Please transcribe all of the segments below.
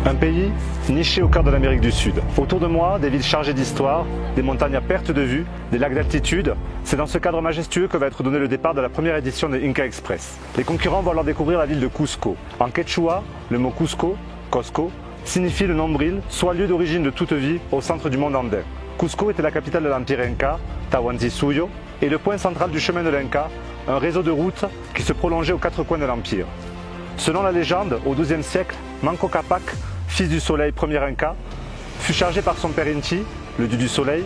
Un pays niché au cœur de l'Amérique du Sud. Autour de moi, des villes chargées d'histoire, des montagnes à perte de vue, des lacs d'altitude. C'est dans ce cadre majestueux que va être donné le départ de la première édition de Inca Express. Les concurrents vont alors découvrir la ville de Cusco. En quechua, le mot Cusco, Cosco, signifie le nombril, soit lieu d'origine de toute vie au centre du monde andin. Cusco était la capitale de l'empire Inca, Tahuantinsuyo, et le point central du chemin de l'Inca, un réseau de routes qui se prolongeait aux quatre coins de l'empire. Selon la légende, au XIIe siècle, Manco Capac, fils du soleil premier Inca, fut chargé par son père Inti, le dieu du soleil,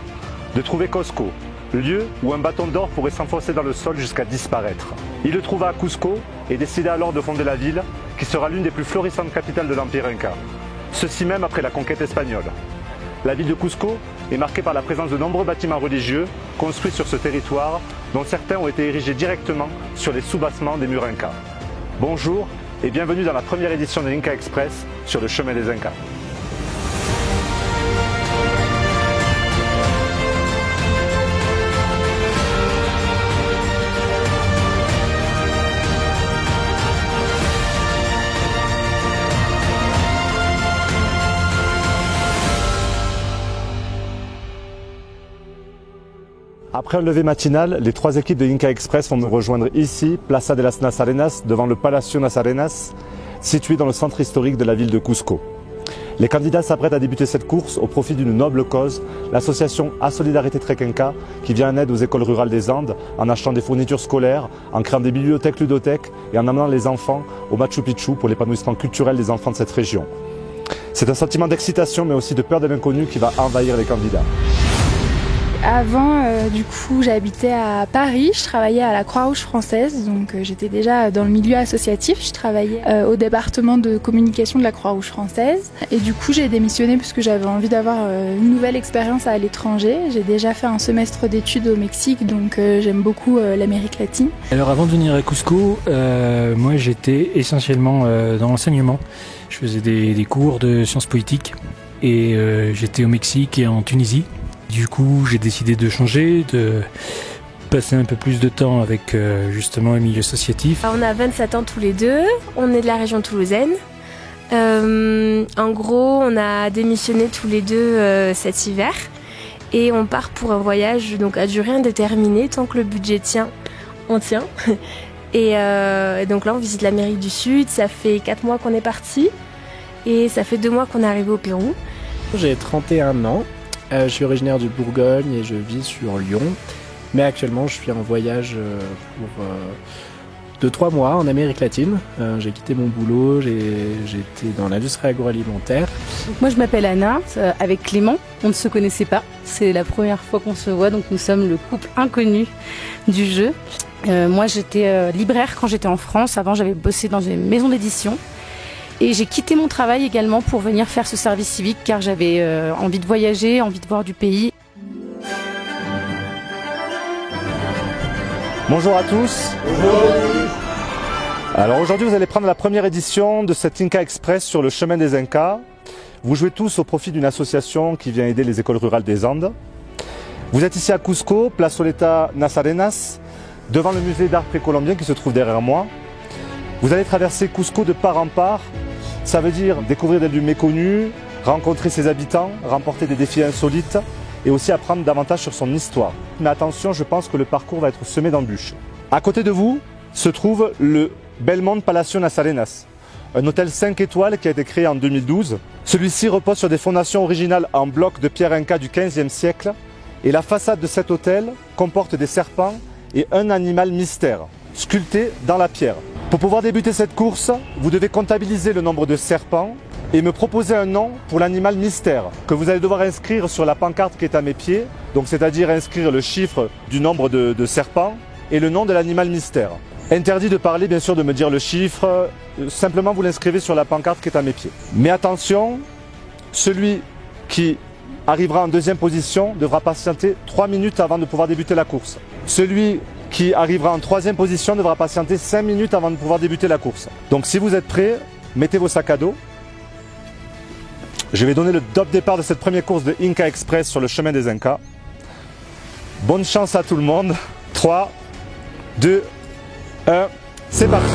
de trouver Cosco, lieu où un bâton d'or pourrait s'enfoncer dans le sol jusqu'à disparaître. Il le trouva à Cusco et décida alors de fonder la ville, qui sera l'une des plus florissantes capitales de l'empire Inca. Ceci même après la conquête espagnole. La ville de Cusco est marquée par la présence de nombreux bâtiments religieux construits sur ce territoire, dont certains ont été érigés directement sur les soubassements des murs Inca. Bonjour et bienvenue dans la première édition de Inca Express sur le chemin des Incas. Après un lever matinal, les trois équipes de Inca Express vont nous rejoindre ici, Plaza de las Nazarenas, devant le Palacio Nazarenas, situé dans le centre historique de la ville de Cusco. Les candidats s'apprêtent à débuter cette course au profit d'une noble cause, l'association A Solidarité Trek Inca, qui vient en aide aux écoles rurales des Andes en achetant des fournitures scolaires, en créant des bibliothèques ludothèques et en amenant les enfants au Machu Picchu pour l'épanouissement culturel des enfants de cette région. C'est un sentiment d'excitation mais aussi de peur de l'inconnu qui va envahir les candidats. Avant, du coup, j'habitais à Paris, je travaillais à la Croix-Rouge française, donc j'étais déjà dans le milieu associatif, je travaillais au département de communication de la Croix-Rouge française et du coup j'ai démissionné parce que j'avais envie d'avoir une nouvelle expérience à l'étranger. J'ai déjà fait un semestre d'études au Mexique, donc j'aime beaucoup l'Amérique latine. Alors avant de venir à Cusco, moi j'étais essentiellement dans l'enseignement. Je faisais des cours de sciences politiques et j'étais au Mexique et en Tunisie. Du coup, j'ai décidé de changer, de passer un peu plus de temps avec justement le milieu associatif. On a 27 ans tous les deux, on est de la région toulousaine. En gros, on a démissionné tous les deux cet hiver et on part pour un voyage donc à durée indéterminée. Tant que le budget tient, on tient. Et donc là, on visite l'Amérique du Sud. Ça fait 4 mois qu'on est parti et ça fait 2 mois qu'on est arrivé au Pérou. J'ai 31 ans. Je suis originaire de Bourgogne et je vis sur Lyon. Mais actuellement, je suis en voyage pour de 3 mois en Amérique latine. J'ai quitté mon boulot, j'étais dans l'industrie agroalimentaire. Donc moi, je m'appelle Anna, avec Clément. On ne se connaissait pas. C'est la première fois qu'on se voit, donc nous sommes le couple inconnu du jeu. Moi, j'étais libraire quand j'étais en France. Avant, j'avais bossé dans une maison d'édition. Et j'ai quitté mon travail également pour venir faire ce service civique car j'avais envie de voyager, envie de voir du pays. Bonjour à tous. Bonjour. Alors aujourd'hui vous allez prendre la première édition de cette Inca Express sur le chemin des Incas. Vous jouez tous au profit d'une association qui vient aider les écoles rurales des Andes. Vous êtes ici à Cusco, Place Soleta Nazarenas, devant le musée d'art précolombien qui se trouve derrière moi. Vous allez traverser Cusco de part en part. Ça veut dire découvrir des lieux méconnus, rencontrer ses habitants, remporter des défis insolites et aussi apprendre davantage sur son histoire. Mais attention, je pense que le parcours va être semé d'embûches. À côté de vous se trouve le Belmont Palacio Nazarenas, un hôtel 5 étoiles qui a été créé en 2012. Celui-ci repose sur des fondations originales en bloc de pierre inca du XVe siècle et la façade de cet hôtel comporte des serpents et un animal mystère, sculpté dans la pierre. Pour pouvoir débuter cette course, vous devez comptabiliser le nombre de serpents et me proposer un nom pour l'animal mystère que vous allez devoir inscrire sur la pancarte qui est à mes pieds, donc c'est-à-dire inscrire le chiffre du nombre de serpents et le nom de l'animal mystère. Interdit de parler bien sûr de me dire le chiffre, simplement vous l'inscrivez sur la pancarte qui est à mes pieds. Mais attention, celui qui arrivera en deuxième position devra patienter 3 minutes avant de pouvoir débuter la course. Celui qui arrivera en troisième position devra patienter 5 minutes avant de pouvoir débuter la course. Donc si vous êtes prêts, mettez vos sacs à dos. Je vais donner le top départ de cette première course de Inca Express sur le chemin des Incas. Bonne chance à tout le monde. 3, 2, 1, c'est parti.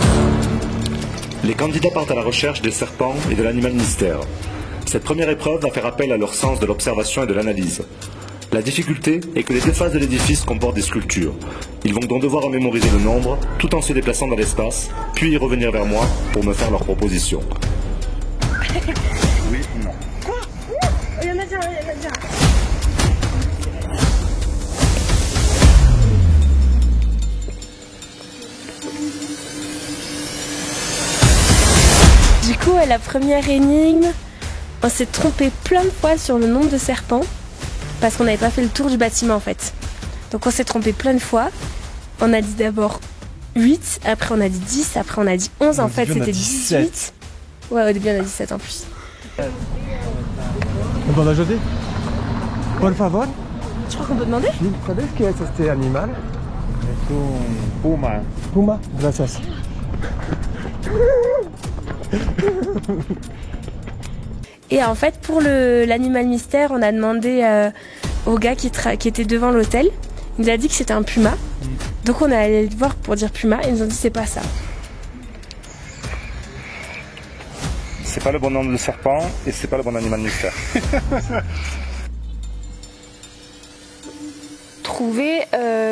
Les candidats partent à la recherche des serpents et de l'animal mystère. Cette première épreuve va faire appel à leur sens de l'observation et de l'analyse. La difficulté est que les deux faces de l'édifice comportent des sculptures. Ils vont donc devoir en mémoriser le nombre, tout en se déplaçant dans l'espace, puis y revenir vers moi pour me faire leurs propositions. Oui ou non? Quoi? Il y en a déjà, Du coup, à la première énigme, on s'est trompé plein de fois sur le nombre de serpents parce qu'on n'avait pas fait le tour du bâtiment en fait. Donc on s'est trompé plein de fois. On a dit d'abord 8, après on a dit 10, après on a dit 11, en fait c'était 18. Ouais, au début on a 17 en plus. ¿Puedo ayudar? Por favor. Je crois qu'on peut demander? ¿Sabes qué es este animal? Es un puma. Puma. Gracias. Et en fait, pour l'animal mystère, on a demandé au gars qui était devant l'hôtel. Il nous a dit que c'était un puma. Donc on est allé le voir pour dire puma et ils nous ont dit c'est pas ça. C'est pas le bon nombre de serpents et c'est pas le bon animal mystère. Trouver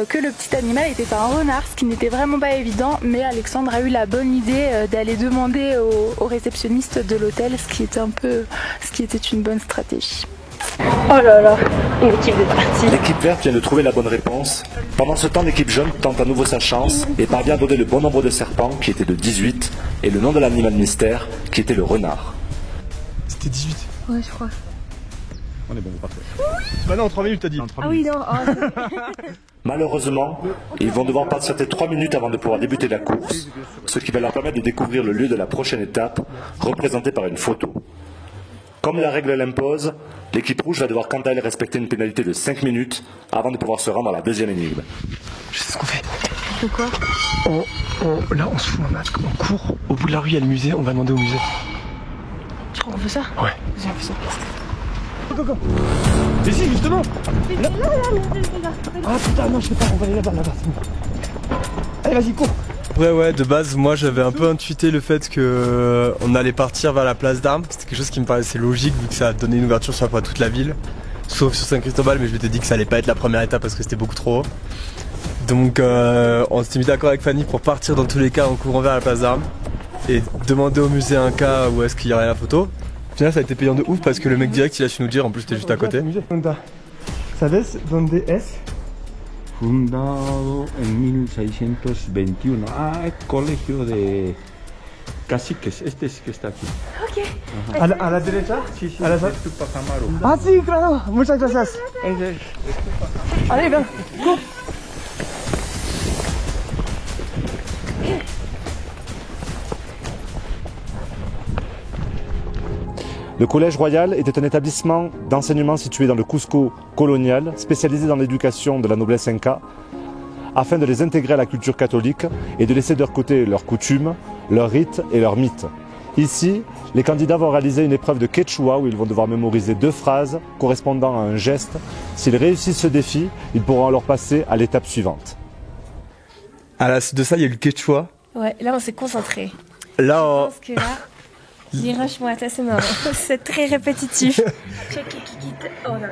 que le petit animal était un renard, ce qui n'était vraiment pas évident, mais Alexandre a eu la bonne idée d'aller demander au réceptionniste de l'hôtel, ce qui était une bonne stratégie. Oh là là, l'équipe est partie. L'équipe verte vient de trouver la bonne réponse. Pendant ce temps, l'équipe jaune tente à nouveau sa chance et parvient à donner le bon nombre de serpents, qui était de 18, et le nom de l'animal mystère, qui était le renard. C'était 18. Ouais, je crois. On est bon, parfait. Bah non, en 3 minutes t'as dit. Ah oui, non. Malheureusement, ils vont devoir patienter 3 minutes avant de pouvoir débuter la course, ce qui va leur permettre de découvrir le lieu de la prochaine étape, représentée par une photo. Comme la règle l'impose, l'équipe rouge va devoir quant à elle respecter une pénalité de 5 minutes avant de pouvoir se rendre à la deuxième énigme. Je sais ce qu'on fait. De quoi? Là on se fout un masque, on court. Au bout de la rue il y a le musée, on va demander au musée. Tu crois qu'on fait ça? Ouais. Vas-y, on fait ça. Go. Mais si, justement. Là. Ah putain, non, je sais pas, on va aller là-bas, c'est bon. Allez, vas-y, cours. Ouais, de base, moi j'avais un peu intuité le fait que on allait partir vers la place d'Armes. C'était quelque chose qui me paraissait logique vu que ça donnait une ouverture sur à peu près toute la ville. Sauf sur Saint-Cristobal, mais je m'étais dit que ça allait pas être la première étape parce que c'était beaucoup trop haut. Donc on s'était mis d'accord avec Fanny pour partir dans tous les cas en courant vers la place d'Armes et demander au musée un cas où est-ce qu'il y aurait la photo. Au final ça a été payant de ouf parce que le mec direct il a su nous dire, en plus c'était juste à côté. ¿Sabes dónde es? Fundado en 1621. Ah, es colegio de caciques. Este sí que está aquí. Ok. ¿A la derecha? Sí, sí. A la Es Tupac Amaru. Ah sí, claro. Muchas gracias. Allez, ven. Go. Le Collège Royal était un établissement d'enseignement situé dans le Cusco colonial, spécialisé dans l'éducation de la noblesse inca, afin de les intégrer à la culture catholique et de laisser de leur côté leurs coutumes, leurs rites et leurs mythes. Ici, les candidats vont réaliser une épreuve de quechua où ils vont devoir mémoriser 2 phrases correspondant à un geste. S'ils réussissent ce défi, ils pourront alors passer à l'étape suivante. À la suite de ça, il y a eu le quechua. Ouais, là on s'est concentré. Là, Je pense que là, l'irrachement est assez marrant. C'est très répétitif.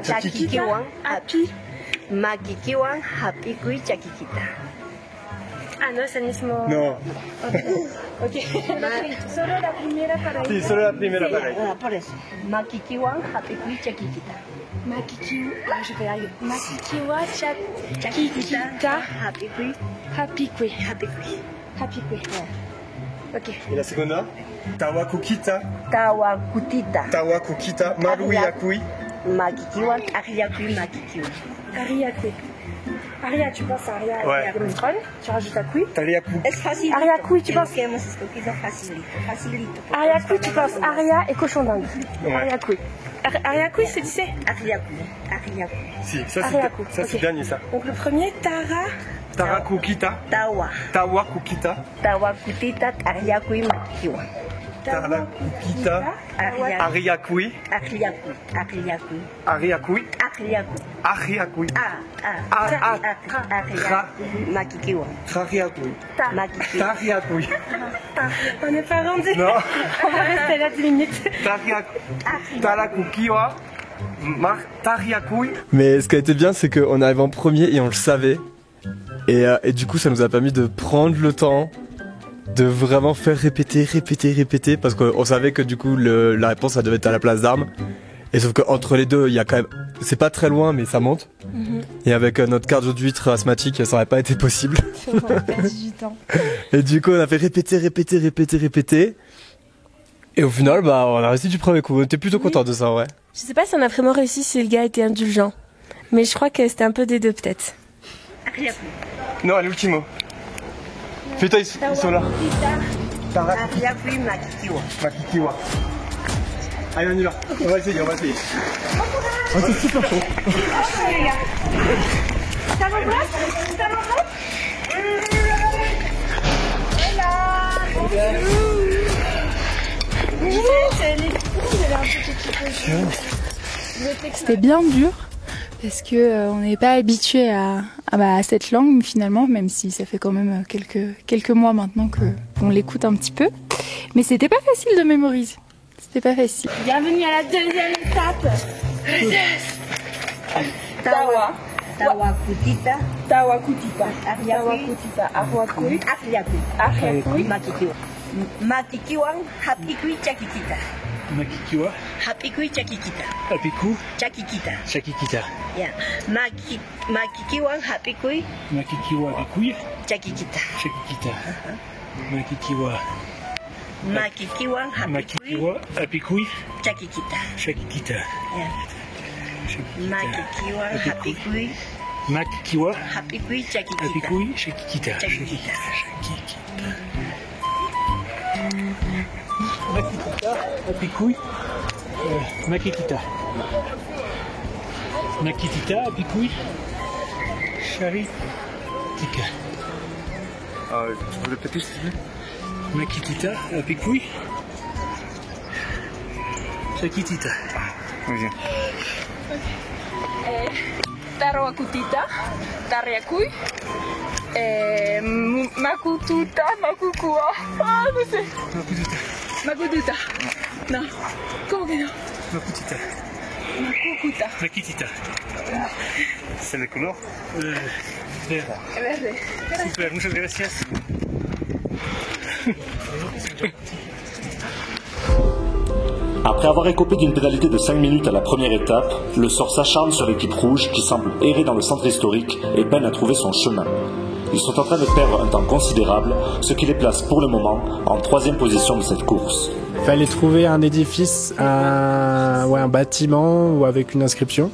Chakikiwan, happy. Makikiwan, happy kui chakikita. Ah no, es el mismo. No. Ok. Solo la primera para Sí, solo la primera para ahí. Por eso. Makikiwan, happy kui chakikita. Makikiwa, je vais y arriver. Makikiwa chakikita. Happy kui. Happy kui. Happy kui. Happy kui. Ok. Et la seconde? Tawakukita. Tawakutita. Tawakukita. Maruyakui. Makikiwan, ariakui, makikiwan. Aria kui. Aria, tu penses à Aria Ouais. avec Omicron, tu rajoutes à kui. Tariaku. Es fácil. Aria kui, tu penses. Hemos escogido facilito. Aria kui, tu penses Aria et cochon d'Inde. Ouais. Aria kui. Aria kui, c'est tu sais. Ariakui. Si, ça Ariaku, c'est ok. dernier ça. Donc le premier, Tara. Tarakukita. Tawa. Tawakukita. Tawakutita, ariakui, makikiwan. Talakukita. Ariakui. Ariakui. Ariakui. Makikiwa. Tariakui. Tariakui. On n'est pas rendu. Non. On va rester là 10 minutes. Talakukiwa. Tariakui. Mais ce qui a été bien, c'est qu'on arrive en premier et on le savait. Et du coup, ça nous a permis de prendre le temps de vraiment faire répéter, parce qu'on savait que du coup la réponse ça devait être à la place d'Armes. Et sauf qu'entre les deux, il y a quand même, c'est pas très loin mais ça monte. Et avec notre cardio d'huître asthmatique, ça aurait pas été possible. On a perdu du temps. Et du coup, on a fait répéter. Et au final, bah, on a réussi du premier coup. On était plutôt content de ça, ouais. Je sais pas si on a vraiment réussi si le gars était indulgent. Mais je crois que c'était un peu des deux peut-être. Non, l'ultimo. Putain, ils sont là. Ariakui makikiwa. Makikiwa. Allez, on y va. On va essayer. Oh, c'est super chaud. Ça va pas? C'était bien dur parce que on n'est pas habitué à cette langue finalement, même si ça fait quand même quelques mois maintenant qu'on l'écoute un petit peu. Mais c'était pas facile de mémoriser. C'était pas facile. Bienvenue à la deuxième étape. Tawakutita. Tawakutita. Ariakutita. Ariakui. Ariakui. Makikiwa. Makikiwa. Hapikui chakikita. Makikiwa. Hapikui chakikita. Apiku. Chakikita. Chakikita. Yeah. Makikiwa. Hapikui. Makikiwa apikui. Chakikita. Chakikita. Makikiwa. Makikiwa. Hapikui. Makikiwa apikui. Chakikita. Chakikita. Yeah. Makikiwa. Hapikui. Makikiwa Hapikui chakikita. apikui. Chakikita. Chakikita. Makikita apikui. Makikita. Makikita apikui. Shari. Tika. Tu peux le péter s'il te plaît? Makikita apikui. Chakitita. Vas-y. Tarawakutita, Tariakui, Makututa, Makukua. Ah, no sé. Makututa. No. ¿Cómo que no? Makutita. Makukuta. Makitita. C'est le couleur? Verde. Verde. Super, muchas gracias. Après avoir écopé d'une pénalité de 5 minutes à la première étape, le sort s'acharne sur l'équipe rouge qui semble errer dans le centre historique et peine à trouver son chemin. Ils sont en train de perdre un temps considérable, ce qui les place pour le moment en 3e position de cette course. Il fallait trouver un édifice, un bâtiment ou avec une inscription.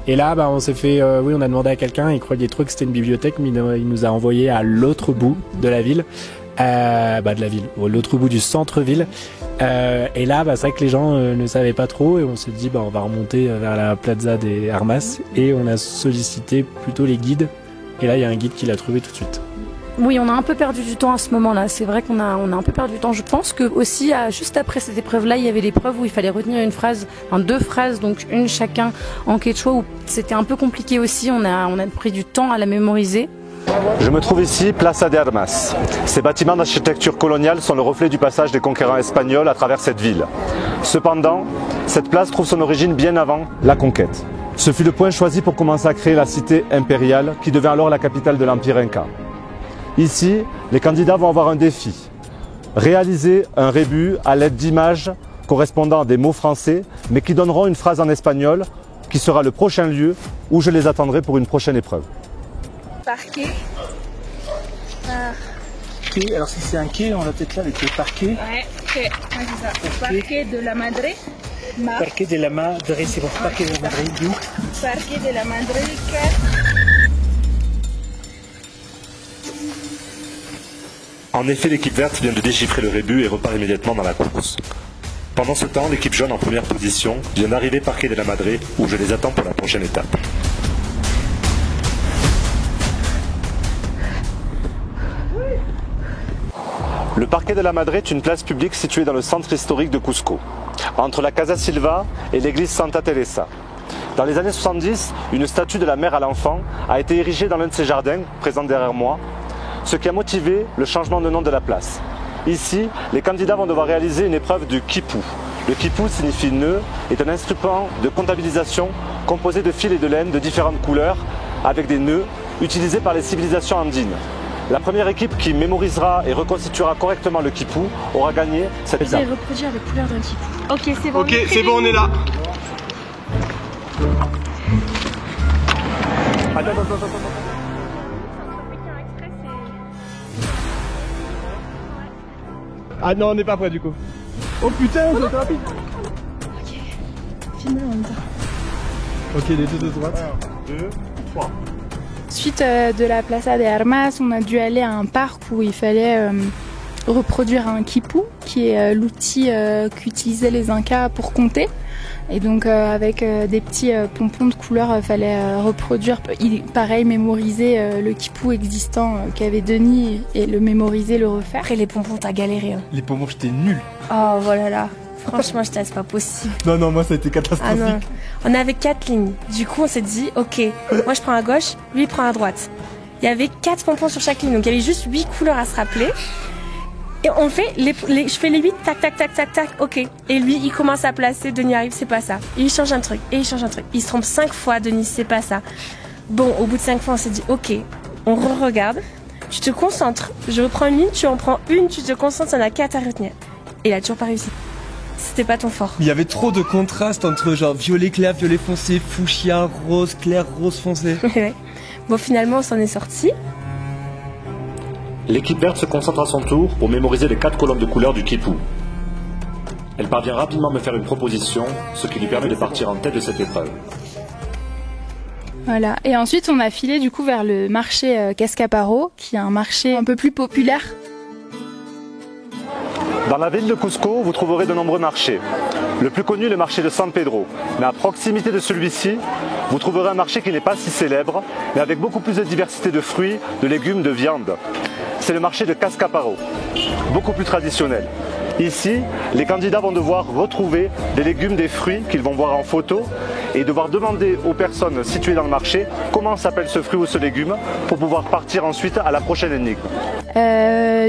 Et là, on s'est fait, on a demandé à quelqu'un, il croyait trop que c'était une bibliothèque, mais il nous a envoyé à l'autre bout de la ville. L'autre bout du centre-ville. Et là, c'est vrai que les gens ne savaient pas trop et on s'est dit, on va remonter vers la Plaza des Armas et on a sollicité plutôt les guides. Et là, il y a un guide qui l'a trouvé tout de suite. Oui, on a un peu perdu du temps à ce moment-là. C'est vrai qu'on a un peu perdu du temps. Je pense que aussi, juste après cette épreuve-là, il y avait l'épreuve où il fallait retenir une phrase, deux phrases, donc une chacun en quechua, où c'était un peu compliqué aussi. On a pris du temps à la mémoriser. Je me trouve ici, Plaza de Armas. Ces bâtiments d'architecture coloniale sont le reflet du passage des conquérants espagnols à travers cette ville. Cependant, cette place trouve son origine bien avant la conquête. Ce fut le point choisi pour commencer à créer la cité impériale qui devint alors la capitale de l'Empire Inca. Ici, les candidats vont avoir un défi. Réaliser un rébus à l'aide d'images correspondant à des mots français, mais qui donneront une phrase en espagnol, qui sera le prochain lieu où je les attendrai pour une prochaine épreuve. Parquet. Quai, alors si c'est un quai, on l'a peut-être là avec le parquet. Ouais, c'est ça. Parquet de la Madre. Parquet de la Madre, c'est bon. Parquet de la Madre, d'où? Parquet de la Madre. En effet, l'équipe verte vient de déchiffrer le rébus et repart immédiatement dans la course. Pendant ce temps, l'équipe jaune en première position vient d'arriver Parquet de la Madre où je les attends pour la prochaine étape. Le Parque de la Madre est une place publique située dans le centre historique de Cusco, entre la Casa Silva et l'église Santa Teresa. Dans les années 70, une statue de la mère à l'enfant a été érigée dans l'un de ces jardins, présent derrière moi, ce qui a motivé le changement de nom de la place. Ici, les candidats vont devoir réaliser une épreuve du quipu. Le quipu signifie nœud, est un instrument de comptabilisation composé de fils et de laine de différentes couleurs, avec des nœuds utilisés par les civilisations andines. La première équipe qui mémorisera et reconstituera correctement le quipu aura gagné cette étape. Vous allez reproduire les couleurs d'un quipu. Ok, c'est bon. Ok, c'est bon, on est là. Attends. Ah non, on n'est pas prêt du coup. Oh putain, c'est rapide. Ok, filme-le en même temps. Ok, les deux de droite. 1, 2, 3. Suite de la Plaza de Armas, on a dû aller à un parc où il fallait reproduire un quipu, qui est l'outil qu'utilisaient les Incas pour compter. Et donc avec des petits pompons de couleur, il fallait reproduire, pareil, mémoriser le quipu existant qu'avait Denis et le mémoriser, le refaire. Après les pompons, t'as galéré. Hein. Les pompons, j'étais nul. Oh voilà là. Franchement, j'étais c'est pas possible. Non, moi ça a été catastrophique. Ah non. On avait 4 lignes. Du coup, on s'est dit, ok, moi je prends à gauche, lui il prend à droite. Il y avait 4 pompons sur chaque ligne, donc il y avait juste 8 couleurs à se rappeler. Et on fait je fais les 8, tac, tac, tac, tac, tac, ok. Et lui, il commence à placer, Denis arrive, c'est pas ça. Et il change un truc, et il change un truc. Il se trompe 5 fois, Denis, c'est pas ça. Bon, au bout de 5 fois, on s'est dit, ok, on re-regarde, tu te concentres, je reprends une ligne, tu en prends une, tu te concentres, il y en a 4 à retenir. Et il a toujours pas réussi. C'était pas ton fort. Il y avait trop de contraste entre genre violet clair, violet foncé, fuchsia, rose clair, rose foncé. Ouais. Bon, finalement, on s'en est sorti. L'équipe verte se concentre à son tour pour mémoriser les 4 colonnes de couleurs du quipu. Elle parvient rapidement à me faire une proposition, ce qui lui permet de partir en tête de cette épreuve. Voilà. Et ensuite, on a filé du coup vers le marché Cascaparo, qui est un marché un peu plus populaire. Dans la ville de Cusco, vous trouverez de nombreux marchés. Le plus connu est le marché de San Pedro. Mais à proximité de celui-ci, vous trouverez un marché qui n'est pas si célèbre, mais avec beaucoup plus de diversité de fruits, de légumes, de viande. C'est le marché de Cascaparo, beaucoup plus traditionnel. Ici, les candidats vont devoir retrouver des légumes, des fruits qu'ils vont voir en photo et devoir demander aux personnes situées dans le marché comment s'appelle ce fruit ou ce légume pour pouvoir partir ensuite à la prochaine énigme.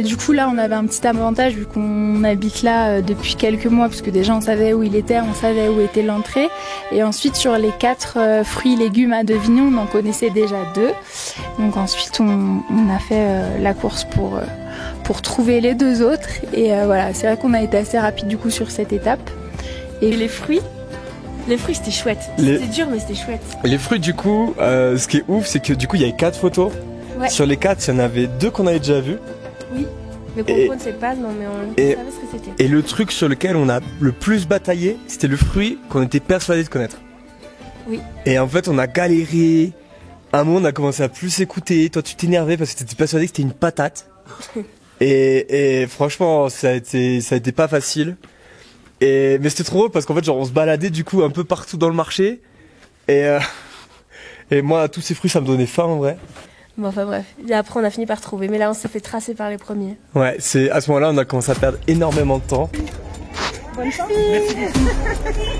Du coup là on avait un petit avantage vu qu'on habite là depuis quelques mois parce que déjà on savait où il était, on savait où était l'entrée et ensuite sur les 4 fruits et légumes à deviner on en connaissait déjà 2 donc ensuite on a fait la course pour trouver les 2 autres et voilà c'est vrai qu'on a été assez rapide du coup sur cette étape. Et les fruits c'était chouette, c'était dur mais c'était chouette. Les fruits du coup, ce qui est ouf c'est que du coup il y avait 4 photos. Ouais. Sur les 4, il y en avait 2 qu'on avait déjà vus. Oui, mais qu'on ne sait pas, non, mais on savait ce que c'était. Et le truc sur lequel on a le plus bataillé, c'était le fruit qu'on était persuadé de connaître. Oui. Et en fait, on a galéré. À un moment, on a commencé à plus s'écouter. Toi, tu t'énervais parce que tu étais persuadé que c'était une patate. et franchement, ça a été pas facile. Mais c'était trop drôle parce qu'en fait, genre, on se baladait du coup un peu partout dans le marché. Et moi, tous ces fruits, ça me donnait faim en vrai. Bon, enfin bref, et après on a fini par trouver, mais là on s'est fait tracer par les premiers. Ouais, c'est à ce moment-là on a commencé à perdre énormément de temps. Bonne chance.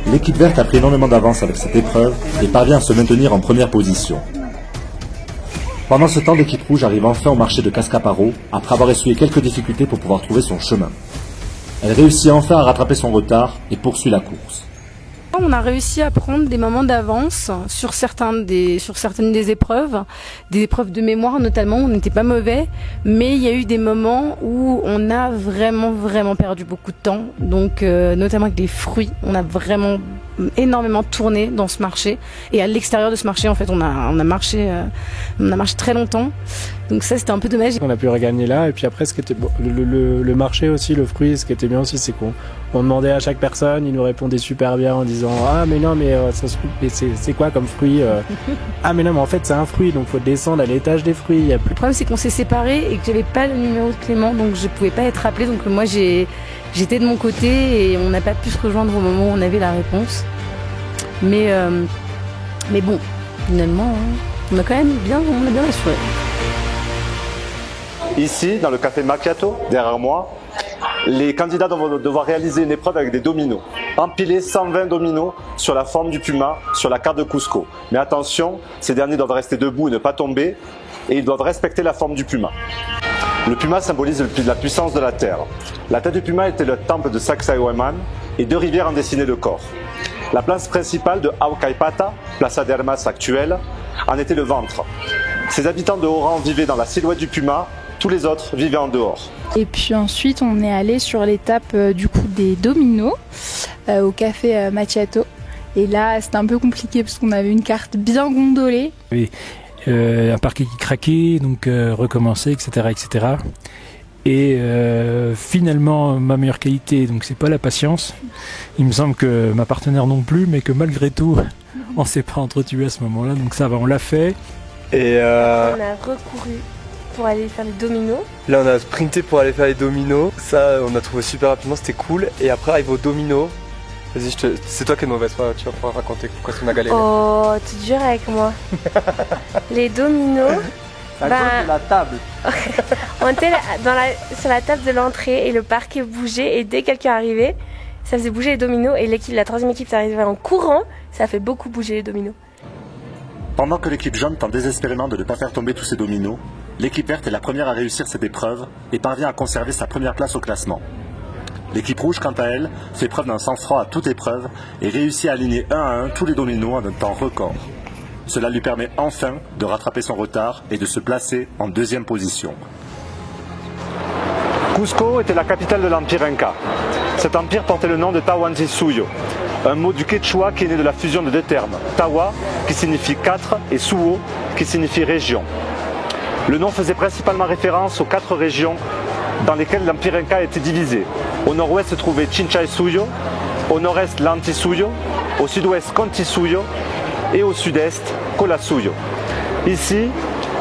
L'équipe verte a pris énormément d'avance avec cette épreuve et parvient à se maintenir en première position. Pendant ce temps, l'équipe rouge arrive enfin au marché de Cascaparo après avoir essuyé quelques difficultés pour pouvoir trouver son chemin. Elle réussit enfin à rattraper son retard et poursuit la course. On a réussi à prendre des moments d'avance sur certaines des épreuves, des épreuves de mémoire notamment, on n'était pas mauvais, mais il y a eu des moments où on a vraiment perdu beaucoup de temps, donc notamment avec les fruits, on a vraiment énormément tourné dans ce marché et à l'extérieur de ce marché en fait on a marché très longtemps, donc ça c'était un peu dommage. On a pu regagner là et puis après ce qui était bon, le marché aussi, le fruit, ce qui était bien aussi c'est qu'on demandait à chaque personne, il nous répondait super bien en disant ah mais non mais ça se trouve, c'est quoi comme fruit ah mais non mais en fait c'est un fruit donc faut descendre à l'étage des fruits. Le problème c'est qu'on s'est séparés et que j'avais pas le numéro de Clément donc je pouvais pas être appelée, donc moi j'étais de mon côté et on n'a pas pu se rejoindre au moment où on avait la réponse. Mais bon, finalement, on a bien assuré. Ici, dans le café Macchiato, derrière moi, les candidats vont devoir réaliser une épreuve avec des dominos. Empiler 120 dominos sur la forme du puma sur la carte de Cusco. Mais attention, ces derniers doivent rester debout et ne pas tomber, et ils doivent respecter la forme du puma. Le puma symbolise la puissance de la terre. La tête du puma était le temple de Sacsayhuaman et 2 rivières en dessinaient le corps. La place principale de Huaycapata, Plaza de Armas actuelle, en était le ventre. Ses habitants de haut rang vivaient dans la silhouette du puma, tous les autres vivaient en dehors. Et puis ensuite, on est allé sur l'étape du coup des dominos au café Macchiato. Et là, c'était un peu compliqué parce qu'on avait une carte bien gondolée. Oui. Un parquet qui craquait, donc recommencer, etc., etc. Et finalement, ma meilleure qualité, donc c'est pas la patience. Il me semble que ma partenaire non plus, mais que malgré tout, on s'est pas entretué à ce moment-là, donc ça va, on l'a fait. Et on a recouru pour aller faire les dominos. Là, on a sprinté pour aller faire les dominos. Ça, on a trouvé super rapidement, c'était cool. Et après, arrive aux dominos. Vas-y, c'est toi qui es mauvaise, tu vas pouvoir raconter quoi qu'on a galéré. Oh, tu dur avec moi. Les dominos. À cause de la table. On était sur la table de l'entrée et le parquet bougeait. Et dès que quelqu'un arrivait, ça faisait bouger les dominos. Et la troisième équipe arrivait en courant. Ça a fait beaucoup bouger les dominos. Pendant que l'équipe jaune tente désespérément de ne pas faire tomber tous ces dominos, l'équipe verte est la première à réussir cette épreuve et parvient à conserver sa première place au classement. L'équipe rouge, quant à elle, fait preuve d'un sang-froid à toute épreuve et réussit à aligner 1 à 1 tous les dominos en un temps record. Cela lui permet enfin de rattraper son retard et de se placer en 2e position. Cusco était la capitale de l'empire Inca. Cet empire portait le nom de Tahuantinsuyo, un mot du quechua qui est né de la fusion de 2 termes, Tawa qui signifie 4 et Suo qui signifie région. Le nom faisait principalement référence aux 4 régions dans lesquelles l'empire Inca a été divisé. Au nord-ouest se trouvait Chinchaysuyo, au nord-est Lantisuyo, au sud-ouest Contisuyo et au sud-est Colasuyo. Ici,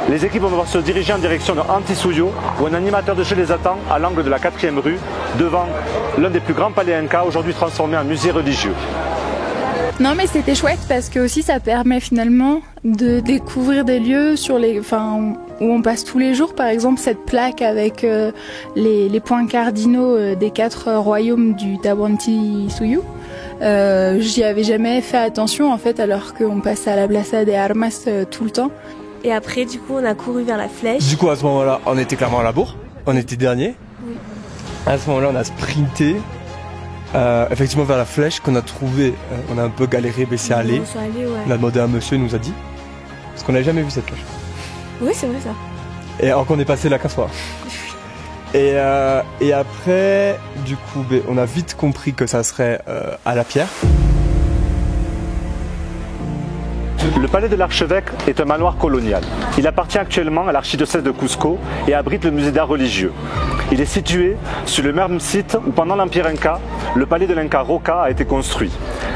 les équipes vont devoir se diriger en direction de Antisuyo où un animateur de jeu les attend à l'angle de la 4e rue devant l'un des plus grands palais Inca aujourd'hui transformé en musée religieux. Non mais c'était chouette parce que aussi ça permet finalement de découvrir des lieux où on passe tous les jours. Par exemple cette plaque avec les points cardinaux des 4 royaumes du Tahuantinsuyo. J'y avais jamais fait attention en fait alors qu'on passe à la Plaza de Armas tout le temps. Et après du coup on a couru vers la flèche. Du coup à ce moment-là on était clairement à la bourre, on était dernier. Oui. À ce moment-là on a sprinté. Effectivement vers la flèche qu'on a trouvée, on a un peu galéré, mais c'est allé. On a demandé à un monsieur, il nous a dit. Parce qu'on n'avait jamais vu cette flèche. Oui, c'est vrai ça. Et alors qu'on est passé là 15 fois. Et après, du coup, on a vite compris que ça serait à la pierre. Le palais de l'archevêque est un manoir colonial. Il appartient actuellement à l'archidiocèse de Cusco et abrite le musée d'art religieux. Il est situé sur le même site où pendant l'Empire Inca, le palais de l'Inca Roca a été construit.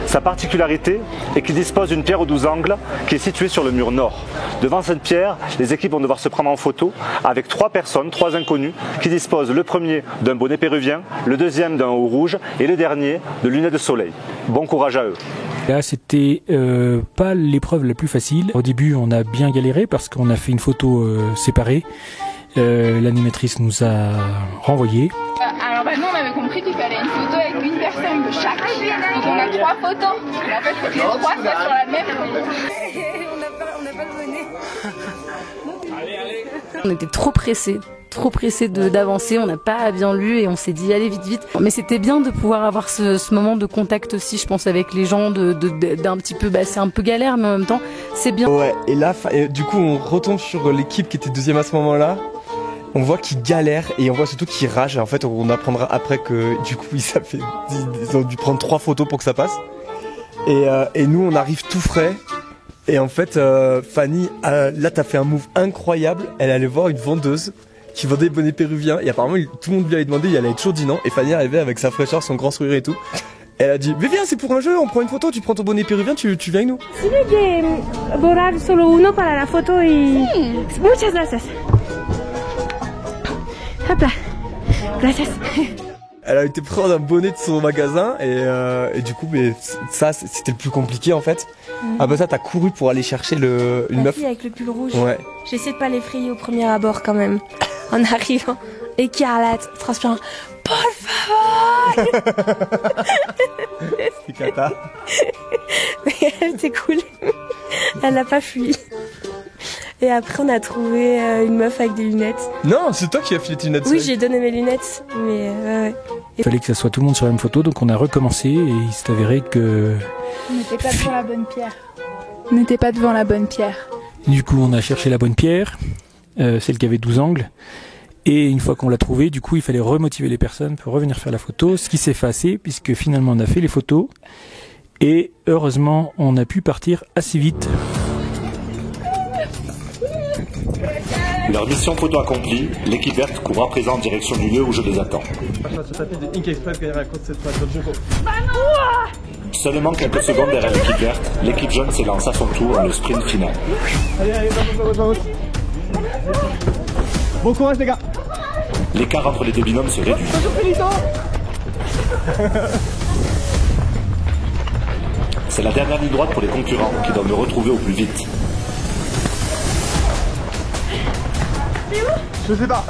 Sa particularité est qu'il dispose d'une pierre aux 12 angles qui est située sur le mur nord. Devant cette pierre, les équipes vont devoir se prendre en photo avec 3 personnes, 3 inconnus, qui disposent le premier d'un bonnet péruvien, le deuxième d'un haut rouge et le dernier de lunettes de soleil. Bon courage à eux. Là, c'était pas l'épreuve la plus facile. Au début, on a bien galéré parce qu'on a fait une photo séparée. L'animatrice nous a renvoyé. Alors nous, on avait compris qu'il fallait une photo avec une personne de chaque. Donc on a 3 photos. Et en fait, faut que les 3 soient sur la même photo. On n'a pas le bonnet. On était trop pressés d'avancer, on n'a pas bien lu et on s'est dit allez vite. Mais c'était bien de pouvoir avoir ce moment de contact aussi, je pense, avec les gens, d'un petit peu, c'est un peu galère, mais en même temps, c'est bien. Ouais, et là, du coup, on retombe sur l'équipe qui était 2e à ce moment-là. On voit qu'ils galèrent et on voit surtout qu'ils ragent. Et en fait, on apprendra après que du coup, ils ont dû prendre 3 photos pour que ça passe. Et nous, on arrive tout frais. Et en fait, Fanny, là, t'as fait un move incroyable. Elle allait voir une vendeuse qui vendait des bonnets péruviens. Et apparemment, tout le monde lui avait demandé, elle avait toujours dit non. Et Fanny arrivait avec sa fraîcheur, son grand sourire et tout. Elle a dit, mais viens, c'est pour un jeu, on prend une photo, tu prends ton bonnet péruvien, tu viens avec nous. Si puede borrar solo uno para la foto y... Sí. Muchas gracias. Hopla. Gracias. Elle a été prendre un bonnet de son magasin et du coup, mais ça, c'était le plus compliqué en fait. Après ça, t'as couru pour aller chercher une meuf. Fille avec le pull rouge. Ouais. J'essaie de pas l'effrayer au premier abord quand même, en arrivant. Écarlate, transpirant. Por favor. C'est cata. Mais elle était cool. Elle n'a pas fui. Et après, on a trouvé une meuf avec des lunettes. Non, c'est toi qui as filé tes lunettes. Oui, j'ai donné mes lunettes, mais ouais. Il fallait que ça soit tout le monde sur la même photo, donc on a recommencé et il s'est avéré que... On n'était pas devant la bonne pierre. On n'était pas devant la bonne pierre. Du coup, on a cherché la bonne pierre, celle qui avait 12 angles. Et une fois qu'on l'a trouvée, du coup, il fallait remotiver les personnes pour revenir faire la photo, ce qui s'est passé, puisque finalement, on a fait les photos. Et heureusement, on a pu partir assez vite. Leur mission photo accomplie, l'équipe verte court à présent en direction du lieu où je les attends. Seulement quelques secondes derrière l'équipe verte, l'équipe jaune s'élance à son tour dans le sprint final. Allez, vamos. Bon courage les gars. L'écart entre les deux binômes se réduit. C'est la dernière ligne droite pour les concurrents qui doivent me retrouver au plus vite. Je sais pas.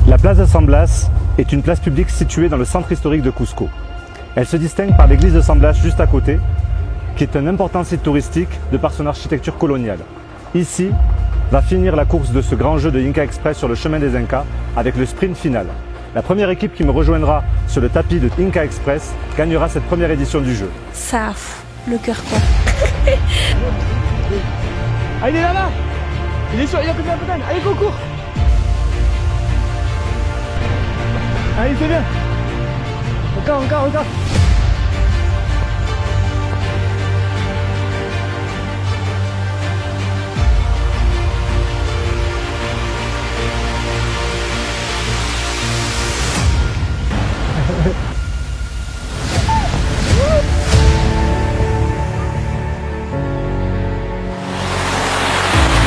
La place de San Blas est une place publique située dans le centre historique de Cusco. Elle se distingue par l'église de San Blas juste à côté, qui est un important site touristique de par son architecture coloniale. Ici va finir la course de ce grand jeu de Inca Express sur le chemin des Incas avec le sprint final. La première équipe qui me rejoindra sur le tapis de Inca Express gagnera cette première édition du jeu. Ça, le cœur quoi. Ah, il est là. Il est sur, il a pété la pétale. Allez, concours. Allez, c'est bien. Encore.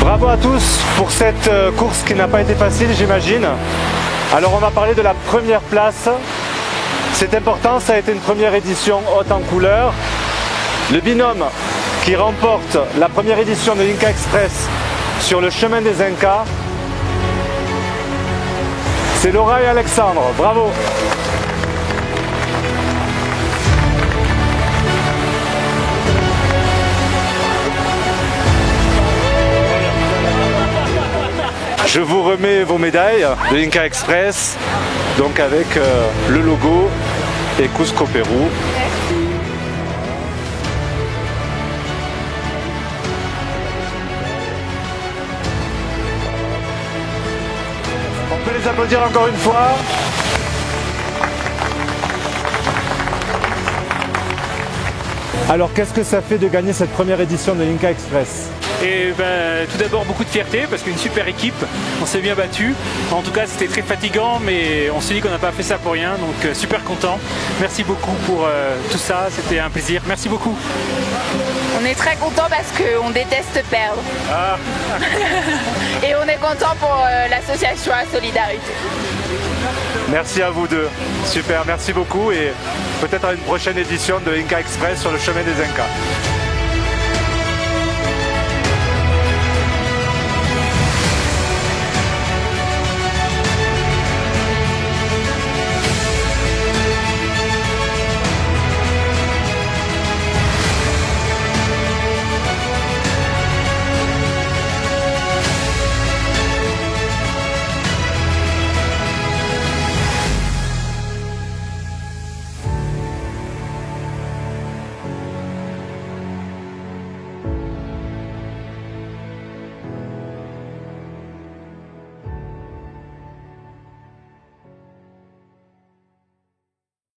Bravo à tous pour cette course qui n'a pas été facile, j'imagine. Alors on va parler de la première place. C'est important, ça a été une première édition haute en couleur. Le binôme qui remporte la première édition de Inca Express sur le chemin des Incas, c'est Laura et Alexandre. Bravo! Je vous remets vos médailles de Inca Express, donc avec le logo et Cusco Pérou. On peut les applaudir encore une fois. Alors qu'est-ce que ça fait de gagner cette première édition de Inca Express ? Et tout d'abord beaucoup de fierté parce qu'une super équipe, on s'est bien battu. En tout cas c'était très fatigant mais on s'est dit qu'on n'a pas fait ça pour rien, donc super content. Merci beaucoup pour tout ça, c'était un plaisir. Merci beaucoup. On est très content parce qu'on déteste perdre. Ah. Et on est content pour l'association à Solidarité. Merci à vous deux, super, merci beaucoup et peut-être à une prochaine édition de Inca Express sur le chemin des Incas.